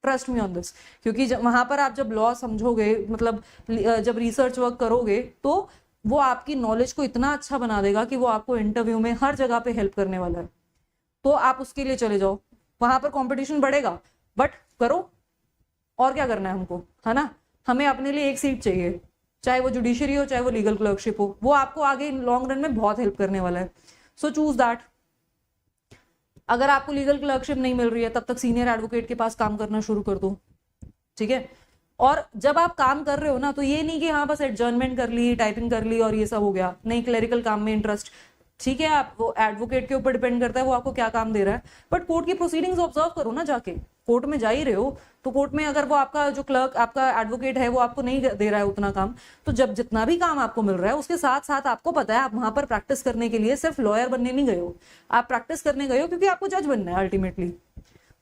ट्रस्ट मी ऑन दिस, क्योंकि वहां पर आप जब लॉ समझोगे, मतलब जब रिसर्च वर्क करोगे, तो वो आपकी नॉलेज को इतना अच्छा बना देगा कि वो आपको इंटरव्यू में हर जगह पे हेल्प करने वाला है। तो आप उसके लिए चले जाओ, वहां पर कंपटीशन बढ़ेगा, बट करो। और क्या करना है हमको, है ना। हमें अपने लिए एक सीट चाहिए, चाहे वो जुडिशरी हो चाहे वो लीगल क्लर्कशिप हो, वो आपको आगे लॉन्ग रन में बहुत हेल्प करने वाला है। So choose that. अगर आपको लीगल क्लर्कशिप नहीं मिल रही है, तब तक सीनियर एडवोकेट के पास काम करना शुरू कर दो, ठीक है। और जब आप काम कर रहे हो ना, तो ये नहीं कि हाँ बस एडजर्नमेंट कर ली, टाइपिंग कर ली और ये सब हो गया। नहीं, क्लरिकल काम में इंटरेस्ट, ठीक है, आप वो एडवोकेट के ऊपर डिपेंड करता है वो आपको क्या काम दे रहा है, बट कोर्ट की प्रोसीडिंग्स ऑब्जर्व करो ना जाके। कोर्ट में जा ही रहे हो, तो कोर्ट में अगर वो आपका जो क्लर्क, आपका एडवोकेट है, वो आपको नहीं दे रहा है उतना काम, तो जब जितना भी काम आपको मिल रहा है उसके साथ साथ आपको पता है आप वहां पर प्रैक्टिस करने के लिए सिर्फ लॉयर बनने नहीं गए हो, आप प्रैक्टिस करने गए हो क्योंकि आपको जज बनना है अल्टीमेटली।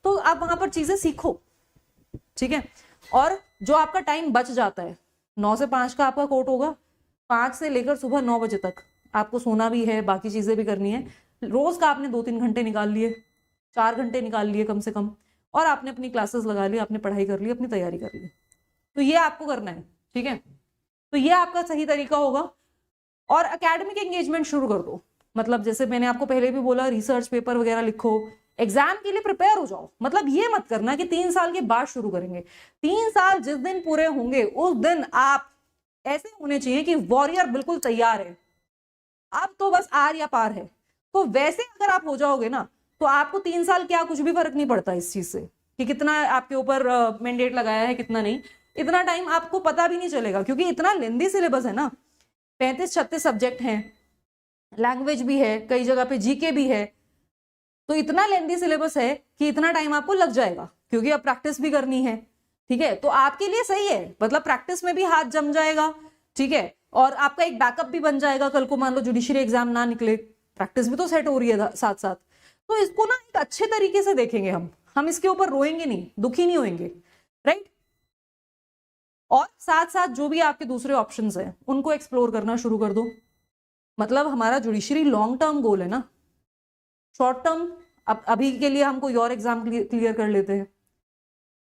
तो आप वहां पर चीजें सीखो, ठीक है। और जो आपका टाइम बच जाता है, 9 से 5 का आपका कोर्ट होगा, 5 से लेकर सुबह 9 बजे तक आपको सोना भी है, बाकी चीजें भी करनी है। रोज का आपने 2-3 घंटे निकाल लिए, 4 घंटे निकाल लिए कम से कम, और आपने अपनी क्लासेस लगा ली, आपने पढ़ाई कर ली, अपनी तैयारी कर ली। तो ये आपको करना है, ठीक है। तो ये आपका सही तरीका होगा। और एकेडमिक एंगेजमेंट शुरू कर दो, मतलब जैसे मैंने आपको पहले भी बोला, रिसर्च पेपर वगैरह लिखो, एग्जाम के लिए प्रिपेयर हो जाओ। मतलब ये मत करना कि 3 साल के बाद शुरू करेंगे। 3 साल जिस दिन पूरे होंगे उस दिन आप ऐसे होने चाहिए कि वॉरियर बिल्कुल तैयार है, अब तो बस आर या पार है। तो वैसे अगर आप हो जाओगे ना, तो आपको 3 साल क्या कुछ भी फर्क नहीं पड़ता इस चीज से कि कितना आपके ऊपर मैंडेट लगाया है, कितना नहीं। इतना टाइम आपको पता भी नहीं चलेगा, क्योंकि इतना लेंदी सिलेबस है ना, 35-36 सब्जेक्ट हैं, लैंग्वेज भी है, कई जगह पे जीके भी है। तो इतना लेंदी सिलेबस है कि इतना टाइम आपको लग जाएगा, क्योंकि अब प्रैक्टिस भी करनी है, ठीक है। तो आपके लिए सही है, मतलब प्रैक्टिस में भी हाथ जम जाएगा, ठीक है, और आपका एक बैकअप भी बन जाएगा। कल को मान लो जुडिशरी एग्जाम ना निकले, प्रैक्टिस भी तो सेट हो रही है साथ साथ। तो इसको ना एक अच्छे तरीके से देखेंगे हम इसके ऊपर रोएंगे नहीं, दुखी नहीं होंगे, राइट। और साथ साथ जो भी आपके दूसरे ऑप्शंस हैं उनको एक्सप्लोर करना शुरू कर दो। मतलब हमारा जुडिशरी लॉन्ग टर्म गोल है ना, शॉर्ट टर्म अभी के लिए हम कोई और एग्जाम क्लियर कर लेते हैं,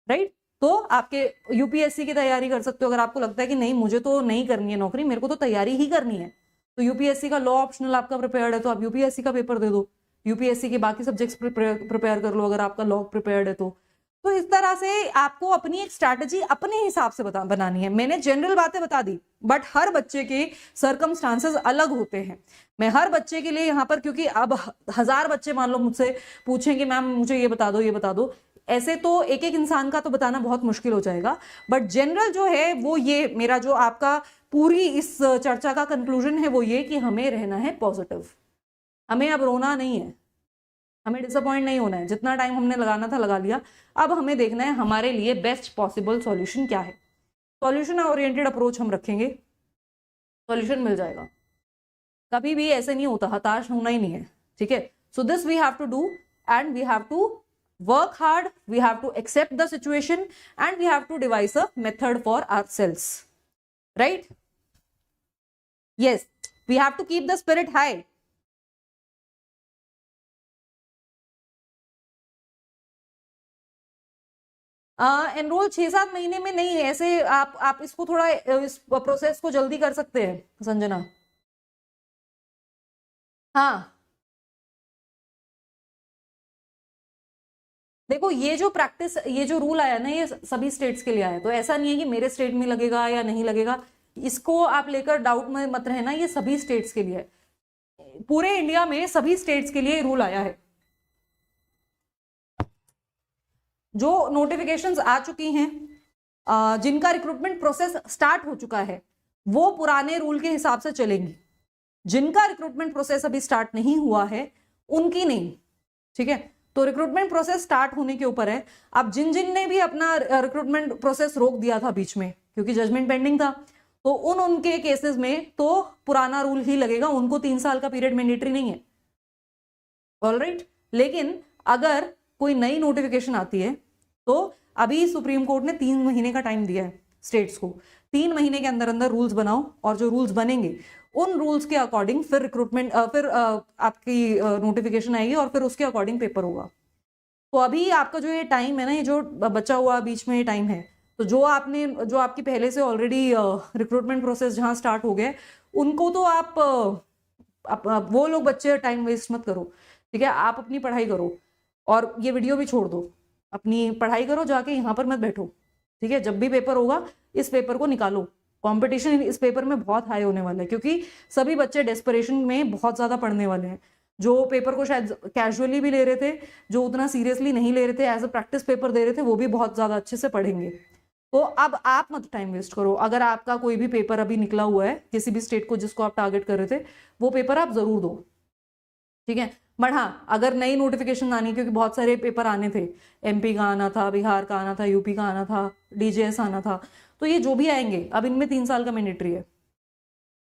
राइट। तो आपके यूपीएससी की तैयारी कर सकते हो। अगर आपको लगता है कि नहीं मुझे तो नहीं करनी है नौकरी, मेरे को तो तैयारी ही करनी है, तो यूपीएससी का लॉ ऑप्शनल आपका प्रिपेयर्ड है तो आप यूपीएससी का पेपर दे दो, यूपीएससी के बाकी सब्जेक्ट्स प्रिपेयर कर लो अगर आपका लॉ प्रिपेयर्ड है तो तो इस तरह से आपको अपनी एक स्ट्रैटेजी अपने हिसाब से बनानी है। मैंने जनरल बातें बता दी, बट हर बच्चे के सर्कमस्टांसेस अलग होते हैं। मैं हर बच्चे के लिए यहाँ पर, क्योंकि अब 1000 बच्चे मान लो मुझसे पूछेंगे मैम मुझे ये बता दो ये बता दो, ऐसे तो एक एक इंसान का तो बताना बहुत मुश्किल हो जाएगा। बट जनरल जो है वो ये, मेरा जो आपका पूरी इस चर्चा का कंक्लूजन है वो ये कि हमें रहना है पॉजिटिव। हमें अब रोना नहीं है, हमें डिसअपॉइंट नहीं होना है। जितना टाइम हमने लगाना था लगा लिया, अब हमें देखना है हमारे लिए बेस्ट पॉसिबल सॉल्यूशन क्या है। सॉल्यूशन ओरिएंटेड अप्रोच हम रखेंगे, सॉल्यूशन मिल जाएगा। कभी भी ऐसे नहीं होता, हताश होना ही नहीं है, ठीक है। So this we have to do, and we have to work hard, we have to accept the situation, and we have to devise a method for ourselves, right? Yes, we have to keep the spirit high. Enrol 6-7 महीने में नहीं है, ऐसे आप इसको थोड़ा इस प्रोसेस को जल्दी कर सकते हैं संजना। हाँ देखो, ये जो प्रैक्टिस, ये जो रूल आया ना, ये सभी स्टेट्स के लिए आया, तो ऐसा नहीं है कि मेरे स्टेट में लगेगा या नहीं लगेगा, इसको आप लेकर डाउट में मत रहना। ये सभी स्टेट्स के लिए है, पूरे इंडिया में सभी स्टेट्स के लिए रूल आया है। जो नोटिफिकेशंस आ चुकी हैं, जिनका रिक्रूटमेंट प्रोसेस स्टार्ट हो चुका है, वो पुराने रूल के हिसाब से चलेंगी। जिनका रिक्रूटमेंट प्रोसेस अभी स्टार्ट नहीं हुआ है उनकी नहीं, ठीक है। तो रिक्रूटमेंट प्रोसेस स्टार्ट होने के ऊपर है। अब जिन जिन ने भी अपना रिक्रूटमेंट प्रोसेस रोक दिया था बीच में क्योंकि जजमेंट पेंडिंग था, तो उनके केसेस में तो पुराना रूल ही लगेगा, उनको 3 साल का पीरियड मैंडेटरी नहीं है, ऑलराइट। लेकिन अगर कोई नई नोटिफिकेशन आती है तो अभी सुप्रीम कोर्ट ने 3 महीने का टाइम दिया है स्टेट्स को। 3 महीने के अंदर अंदर रूल्स बनाओ, और जो रूल्स बनेंगे उन रूल्स के अकॉर्डिंग फिर रिक्रूटमेंट, फिर आपकी नोटिफिकेशन आएगी और फिर उसके अकॉर्डिंग पेपर होगा। तो अभी आपका जो ये टाइम है ना, ये जो बचा हुआ बीच में ये टाइम है, तो जो आपकी पहले से ऑलरेडी रिक्रूटमेंट प्रोसेस जहां स्टार्ट हो गया, उनको तो वो लोग बच्चे टाइम वेस्ट मत करो, ठीक है। आप अपनी पढ़ाई करो, और ये वीडियो भी छोड़ दो, अपनी पढ़ाई करो, जाके यहाँ पर मत बैठो, ठीक है। जब भी पेपर होगा इस पेपर को निकालो, कंपटीशन इस पेपर में बहुत हाई होने वाला है, क्योंकि सभी बच्चे डेस्परेशन में बहुत ज्यादा पढ़ने वाले हैं। जो पेपर को शायद कैजुअली भी ले रहे थे, जो उतना सीरियसली नहीं ले रहे थे, एज अ प्रैक्टिस पेपर दे रहे थे, वो भी बहुत ज्यादा अच्छे से पढ़ेंगे। तो अब आप मत टाइम वेस्ट करो। अगर आपका कोई भी पेपर अभी निकला हुआ है किसी भी स्टेट को जिसको आप टारगेट कर रहे थे, वो पेपर आप जरूर दो, ठीक है। बट हाँ, अगर नई नोटिफिकेशन आनी, क्योंकि बहुत सारे पेपर आने थे, एमपी का आना था, बिहार का आना था, यूपी का आना था, डीजेएस आना था, तो ये जो भी आएंगे अब इनमें 3 साल का मैंडेटरी है।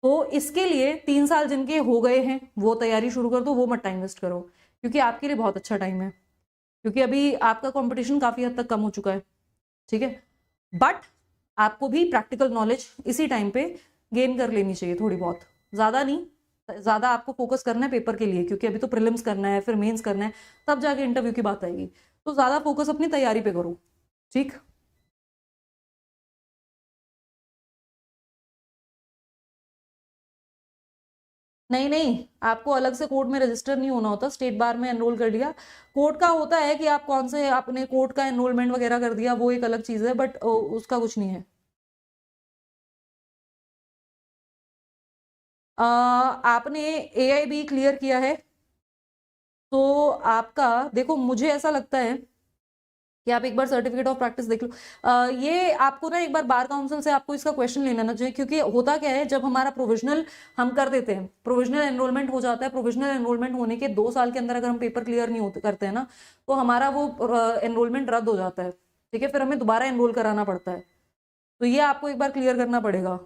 तो इसके लिए 3 साल जिनके हो गए हैं वो तैयारी शुरू कर दो, वो मत टाइम वेस्ट करो, क्योंकि आपके लिए बहुत अच्छा टाइम है, क्योंकि अभी आपका कंपटीशन काफी हद तक कम हो चुका है, ठीक है। बट आपको भी प्रैक्टिकल नॉलेज इसी टाइम पे गेन कर लेनी चाहिए, थोड़ी बहुत, ज्यादा नहीं, ज्यादा आपको फोकस करना है पेपर के लिए, क्योंकि अभी तो प्रीलिम्स करना है, फिर मेंस करना है, तब जाके इंटरव्यू की बात आएगी। तो ज्यादा फोकस अपनी तैयारी पे करो, ठीक। नहीं नहीं, आपको अलग से कोर्ट में रजिस्टर नहीं होना होता, स्टेट बार में एनरोल कर लिया। कोर्ट का होता है कि आप कौन से आपने कोर्ट का एनरोलमेंट वगैरह कर दिया, वो एक अलग चीज है, बट उसका कुछ नहीं है। आपने AIB क्लियर किया है, तो आपका देखो, मुझे ऐसा लगता है कि आप एक बार सर्टिफिकेट ऑफ प्रैक्टिस देख लो। ये आपको ना एक बार बार काउंसिल से आपको इसका क्वेश्चन ले लेना चाहिए, क्योंकि होता क्या है, जब हमारा प्रोविजनल हम कर देते हैं, प्रोविजनल एनरोलमेंट हो जाता है, प्रोविजनल एनरोलमेंट होने के 2 साल के अंदर अगर हम पेपर क्लियर नहीं होते करते हैं ना, तो हमारा वो एनरोलमेंट रद्द हो जाता है, ठीक है। फिर हमें दोबारा एनरोल कराना पड़ता है, तो ये आपको एक बार क्लियर करना पड़ेगा।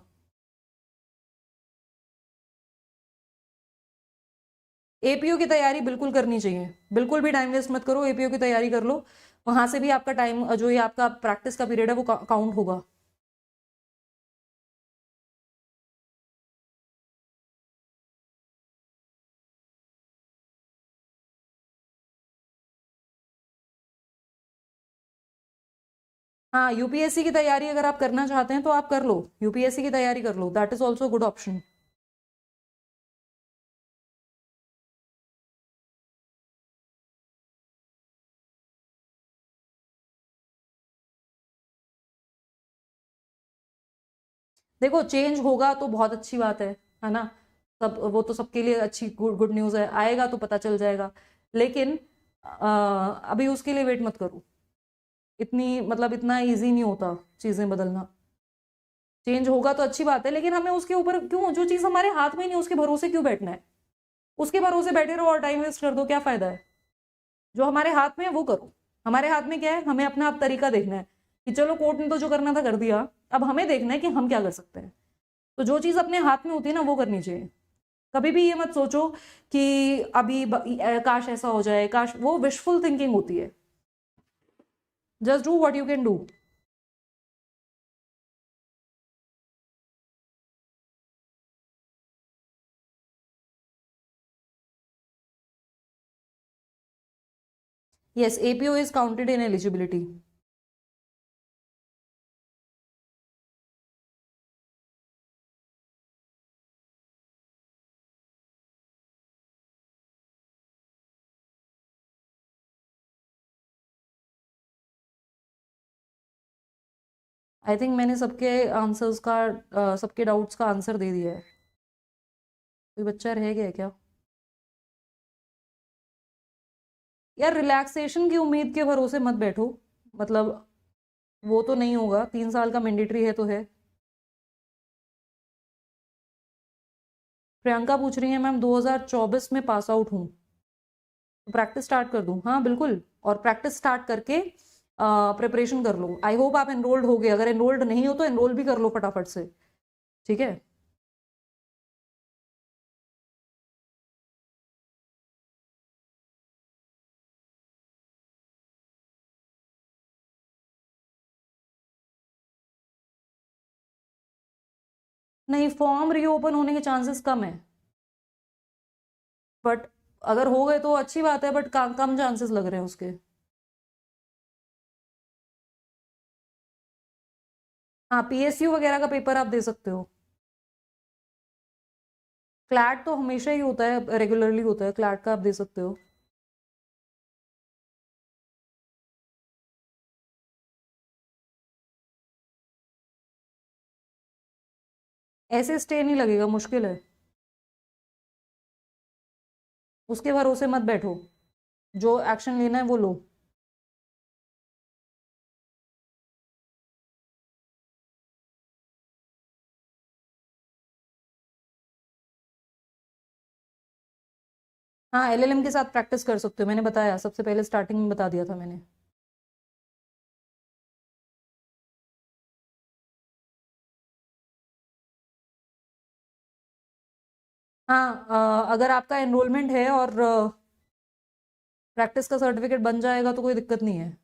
APO की तैयारी बिल्कुल करनी चाहिए, बिल्कुल भी टाइम वेस्ट मत करो, APO की तैयारी कर लो, वहां से भी आपका टाइम, जो ये आपका प्रैक्टिस का पीरियड है, वो काउंट होगा। हाँ, UPSC की तैयारी अगर आप करना चाहते हैं तो आप कर लो, UPSC की तैयारी कर लो, that is also good option. देखो चेंज होगा तो बहुत अच्छी बात है ना, सब वो तो सबके लिए अच्छी गुड न्यूज़ है, आएगा तो पता चल जाएगा। लेकिन अभी उसके लिए वेट मत करो, इतनी मतलब इतना इजी नहीं होता चीज़ें बदलना। चेंज होगा तो अच्छी बात है, लेकिन हमें उसके ऊपर क्यों, जो चीज़ हमारे हाथ में नहीं उसके भरोसे क्यों बैठना है? उसके भरोसे बैठे रहो और टाइम वेस्ट कर दो, क्या फायदा है? जो हमारे हाथ में है वो करो। हमारे हाथ में क्या है, हमें अपना आप तरीका देखना है कि चलो कोर्ट ने तो जो करना था कर दिया, अब हमें देखना है कि हम क्या कर सकते हैं। तो जो चीज़ अपने हाथ में होती है ना वो करनी चाहिए। कभी भी ये मत सोचो कि अभी काश ऐसा हो जाए, काश, वो विशफुल थिंकिंग होती है। Just do what you can do. Yes, APO is counted in eligibility. I think मैंने सबके आंसर्स का सबके डाउट्स का आंसर दे दिया है। कोई बच्चा रह गया है क्या? यार रिलैक्सेशन की उम्मीद के भरोसे मत बैठो, मतलब वो तो नहीं होगा, 3 साल का मैंडेटरी है तो है। प्रियंका पूछ रही है मैम 2024 में पास आउट हूँ, तो प्रैक्टिस स्टार्ट कर दूँ? हाँ बिल्कुल, और प्रैक्टिस स्टार्ट करके प्रिपरेशन कर लो। आई होप आप एनरोल्ड हो गए, अगर एनरोल्ड नहीं हो तो एनरोल भी कर लो फटाफट से, ठीक है। नहीं, फॉर्म रीओपन होने के चांसेस कम है, बट अगर हो गए तो अच्छी बात है, बट कम चांसेस लग रहे हैं उसके। हाँ, PSU वगैरह का पेपर आप दे सकते हो। क्लैट तो हमेशा ही होता है, रेगुलरली होता है, क्लैट का आप दे सकते हो। ऐसे स्टे नहीं लगेगा, मुश्किल है, उसके भरोसे मत बैठो, जो एक्शन लेना है वो लो। हाँ, LLM के साथ प्रैक्टिस कर सकते हो, मैंने बताया सबसे पहले स्टार्टिंग में बता दिया था मैंने। हाँ, अगर आपका एनरोलमेंट है और प्रैक्टिस का सर्टिफिकेट बन जाएगा तो कोई दिक्कत नहीं है।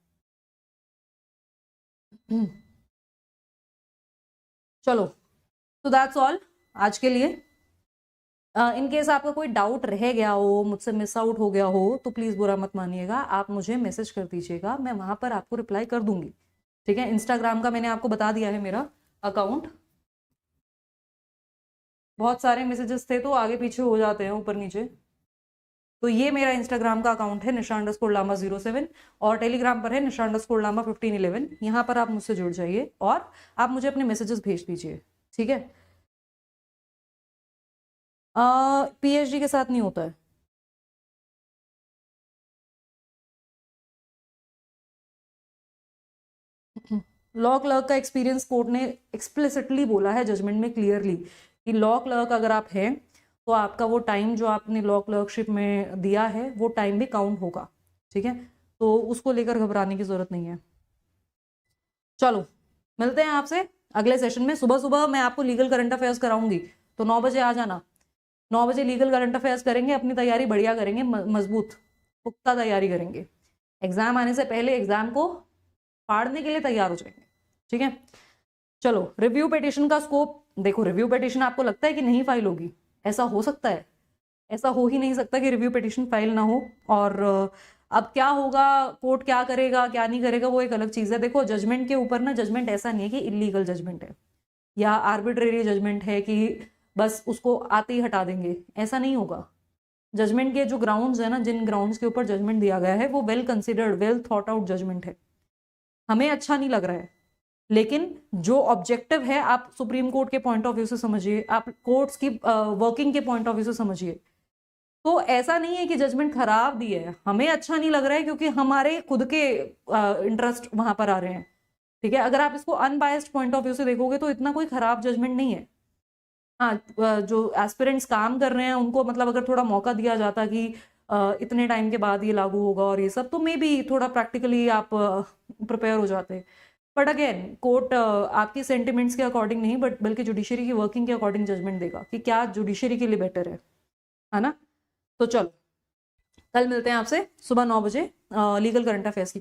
चलो, तो दैट्स ऑल आज के लिए। इन केस आपका कोई डाउट रह गया हो, मुझसे मिस आउट हो गया हो, तो प्लीज़ बुरा मत मानिएगा, आप मुझे मैसेज कर दीजिएगा, मैं वहां पर आपको रिप्लाई कर दूंगी, ठीक है। इंस्टाग्राम का मैंने आपको बता दिया है मेरा अकाउंट। बहुत सारे मैसेजेस थे तो आगे पीछे हो जाते हैं ऊपर नीचे, तो ये मेरा इंस्टाग्राम का अकाउंट है nisha_lama07, और टेलीग्राम पर है nisha_lama1511। यहाँ पर आप मुझसे जुड़ जाइए और आप मुझे अपने मैसेजेस भेज दीजिए, ठीक है। PhD के साथ नहीं होता है। लॉ क्लर्क का एक्सपीरियंस कोर्ट ने एक्सप्लिसिटली बोला है जजमेंट में क्लियरली कि लॉ क्लर्क अगर आप हैं तो आपका वो टाइम जो आपने लॉ क्लर्कशिप में दिया है वो टाइम भी काउंट होगा, ठीक है। तो उसको लेकर घबराने की जरूरत नहीं है। चलो, मिलते हैं आपसे अगले सेशन में। सुबह सुबह मैं आपको लीगल करंट अफेयर्स कराऊंगी, तो 9 बजे आ जाना। 9 बजे लीगल करंट अफेयर्स करेंगे, अपनी तैयारी बढ़िया करेंगे, मजबूत पुख्ता तैयारी करेंगे, एग्जाम आने से पहले एग्जाम को फाड़ने के लिए तैयार हो जाएंगे, ठीक है। चलो, रिव्यू पिटिशन का स्कोप देखो। रिव्यू पिटिशन आपको लगता है कि नहीं फाइल होगी? ऐसा हो सकता है? ऐसा हो ही नहीं सकता कि रिव्यू पिटिशन फाइल ना हो। और अब क्या होगा, कोर्ट क्या करेगा क्या नहीं करेगा वो एक अलग चीज है। देखो, जजमेंट के ऊपर ना, जजमेंट ऐसा नहीं है कि इलीगल जजमेंट है या आर्बिट्रेरी जजमेंट है कि बस उसको आते ही हटा देंगे, ऐसा नहीं होगा। जजमेंट के जो ग्राउंड्स है ना, जिन ग्राउंड्स के ऊपर जजमेंट दिया गया है वो well considered, well thought out judgment है। हमें अच्छा नहीं लग रहा है, लेकिन जो ऑब्जेक्टिव है आप सुप्रीम कोर्ट के पॉइंट ऑफ व्यू से समझिए, आप कोर्ट्स की वर्किंग के पॉइंट ऑफ व्यू से समझिए। तो ऐसा नहीं है कि जजमेंट खराब दी है, हमें अच्छा नहीं लग रहा है क्योंकि हमारे खुद के इंटरेस्ट वहां पर आ रहे हैं, ठीक है। अगर आप इसको अनबायस्ड पॉइंट ऑफ व्यू से देखोगे तो इतना कोई खराब जजमेंट नहीं है। हाँ, जो एस्पिरेंट्स काम कर रहे हैं उनको मतलब अगर थोड़ा मौका दिया जाता कि इतने टाइम के बाद ये लागू होगा और ये सब, तो मे बी थोड़ा प्रैक्टिकली आप प्रिपेयर हो जाते। बट अगेन कोर्ट आपकी सेंटिमेंट्स के अकॉर्डिंग नहीं बट बल्कि जुडिशरी की वर्किंग के अकॉर्डिंग जजमेंट देगा कि क्या जुडिशरी के लिए बेटर है ना। तो चलो, कल मिलते हैं आपसे सुबह 9 बजे लीगल करंट अफेयर्स की